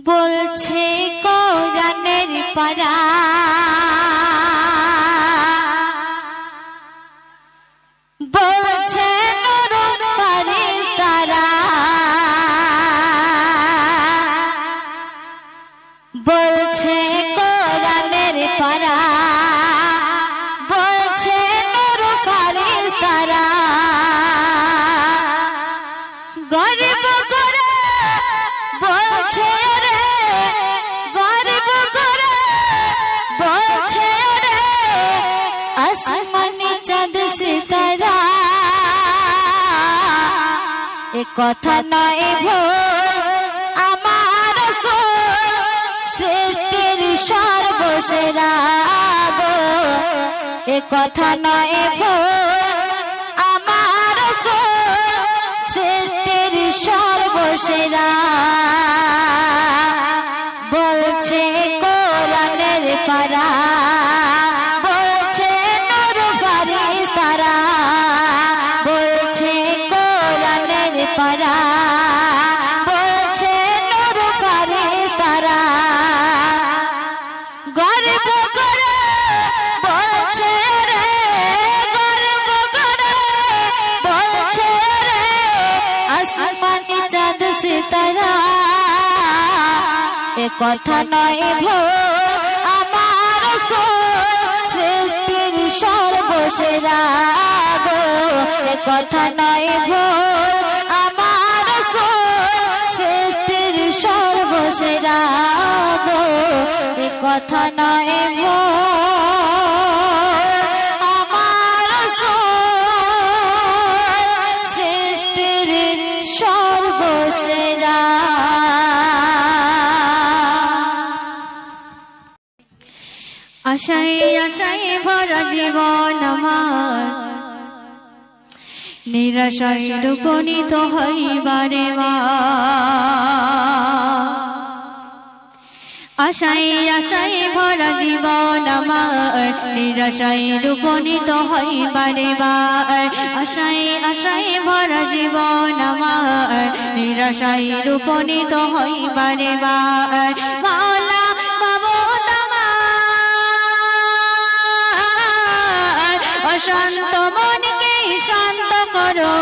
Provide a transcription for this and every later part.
বলছে কোরআনের পারা বলছে নূর ফারিস্তারা বলছে কোরআনের পারা বলছে নূর ফারিস্তারা গর্ব করে বলছে রে গর্ব করে বলছে রে আসমানি চাঁদ সিতারা এ কথা নয় ভুল আমার রাসূল সৃষ্টির সর্বসেরা গো এ কথা নয় ভুল আমার রাসূল সৃষ্টির সর্বসেরা বলছে কোরআনের পারা বলছে নূর ফারিস্তারা বলছে কোরআনের পারা বলছে নূর ফারিস্তারা গর্ব করে বলছে রে গর্ব করে বলছে রে আসমানি চাঁদ সিতারা এ কথা নয় ভুল আমার রাসূল সৃষ্টির সর্বসেরা গো এ কথা নয় ভুল আমার রাসূল সৃষ্টির সর্বসেরা গো এ কথা নয় ভুল আমার রাসূল সৃষ্টির সর্বসেরা আশায় আশায় ভরা জীবন আমার নিরাশায় উপনীত হইবারে মা আশায় আশায় ভরা জীবন আমার নিরাশায় উপনীত হইবারে মা আশায় আশায় ভরা জীবন আমার নিরাশায় উপনীত হইবারে মা মাওলা অশান্ত মনকে শান্ত করো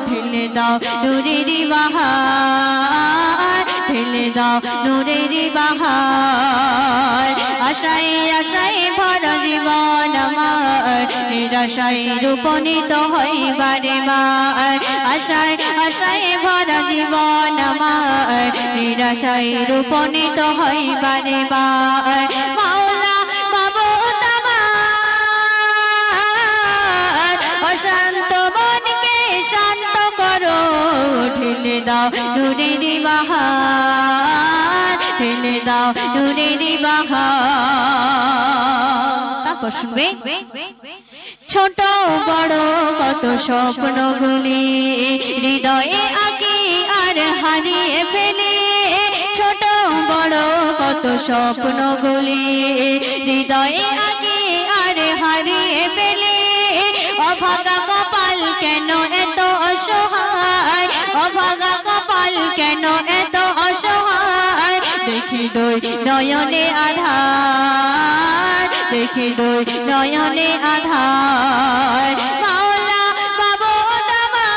ঢেলে দাও নূরের বাহার ঢেলে দাও নূরের বাহার আশায় আশায় ভরা জীবন আমার নিরাশায় উপনীত হইবারে মার আশায় আশায় ভরা জীবন আমার নিরাশায় উপনীত হইবারে মার মাওলা শান্ত মনকে শান্ত করো ঢেলে দাও নূরের বাহার ঢেলে দাও নূরের বাহার তারপর শুনবে ছোট বড় কত স্বপ্নগুলি হৃদয়ে আগে আর হারিয়ে ফেলে ছোট বড় কত স্বপ্নগুলি হৃদয়ে আগে আর হারিয়ে ফেলে অভাগা কপাল কেন এত অসহায় অভাগা কপাল কেন এত অসহায় দেখি দুই নয়নে আধার দেখি দুই নয়নে আধার মাওলা মাবুদ আমার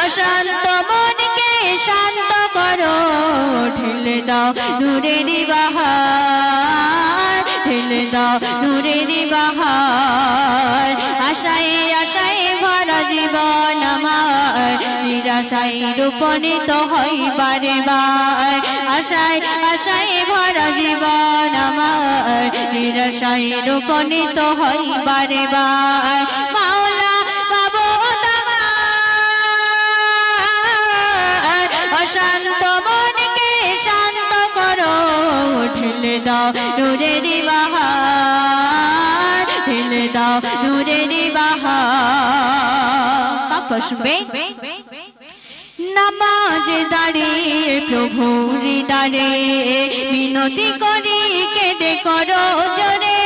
অশান্ত মনকে শান্ত করো ঢেলে দাও নূরের বাহার ঢেলে দাও নূরের বাহার আশায় আশায় ভরা জীবন আমার নিরাশায় উপনীত হইবারে বার আশায় আশায় ভরা জীবন আমার নিরাশায় উপনীত হইবারে বার মাওলা মাবুদ আমার অশান্ত মনকে শান্ত করো ঢেলে দাও নূরের বাহার ঢেলে দাও নূরের বাহার তারপর শুনবে নামাজ দাঁড়িয়ে প্রভুর দ্বারে মিনতি করি কেঁদে করো জোরে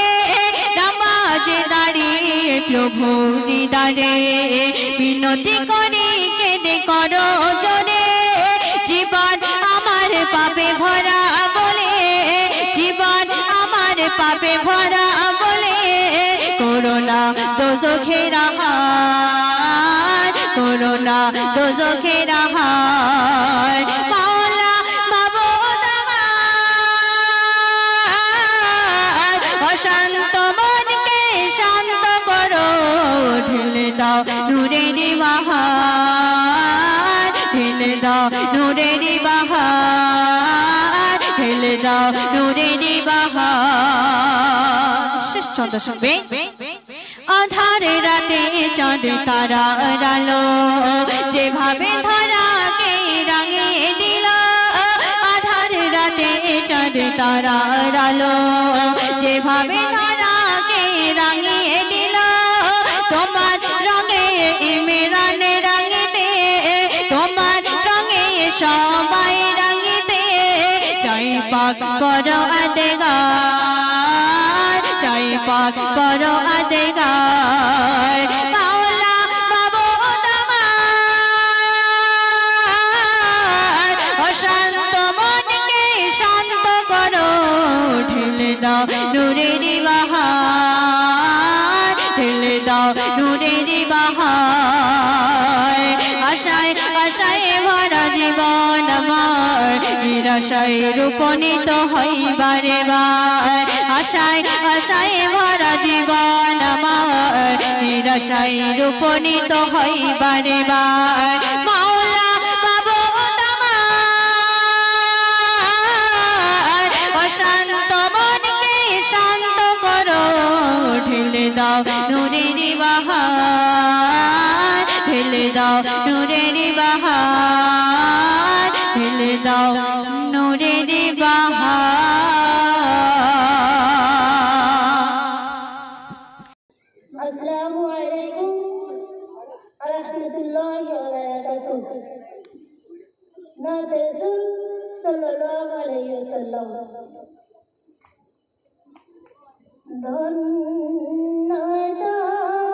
নামাজ দাঁড়িয়ে প্রভুর দ্বারে মিনতি করি কেঁদে করো জোরে দোজখের আহার করো না দোজখের আহার মাওলা মাবুদ আমার অশান্ত মনকে শান্ত করো ঢেলে দাও নূরের বাহার ঢেলে দাও নূরের বাহার ঢেলে দাও নূরের বাহার শেষ ছন্দ শুনবে আধারে রাতে চাঁদ তারার আলো যেভাবে ধরাকে রাঙিয়ে দিল আধারে রাতে চাঁদ তারার আলো যেভাবে ধরাকে রাঙিয়ে দিল তোমার রঙে ইমরানে রাঙিতে তোমার রঙে সবাই রাঙিতে চাই পাক করো আদেগার চাই পাক করো আদেগার মাওলা মাবুদ আমার অশান্ত মনকে শান্ত করো ঢেলে দাও নূরের বাহার ঢেলে দাও নূরের বাহার আশায় আশায় ভরা জীবন আমার নিরাশায় রূপনীত হইবারে বার আশায় আশায় ভরা জীবন আমার নিরাশায় রূপনীত হইবারে বার মাওলা মাবুদ আমার অশান্ত মনকে শান্ত করো ঢেলে দাও নূরের বাহার ঢেলে দাও নূরের বাহার ঢেলে দাও নূরের বাহার আসসালামু আলাইকুম ওয়া রাহমাতুল্লাহি ওয়া বারাকাতুহু নাত রাসূল সাল্লাল্লাহু আলাইহি ওয়াসাল্লাম ধন্য তোমার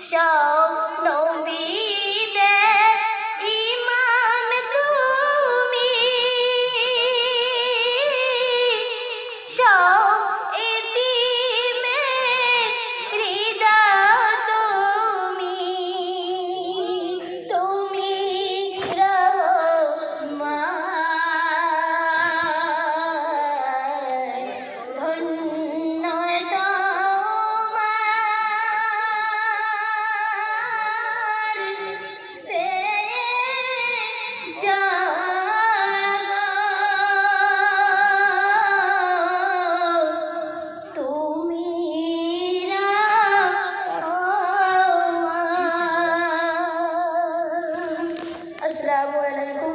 সব নবীদের ইমাম তুমি, সব এতিমের হৃদয় তুমি, তুমি রহমান, ধন্য তোমার পেয়ে জাগো, তুমি রহমান। আসসালামু আলাইকুম।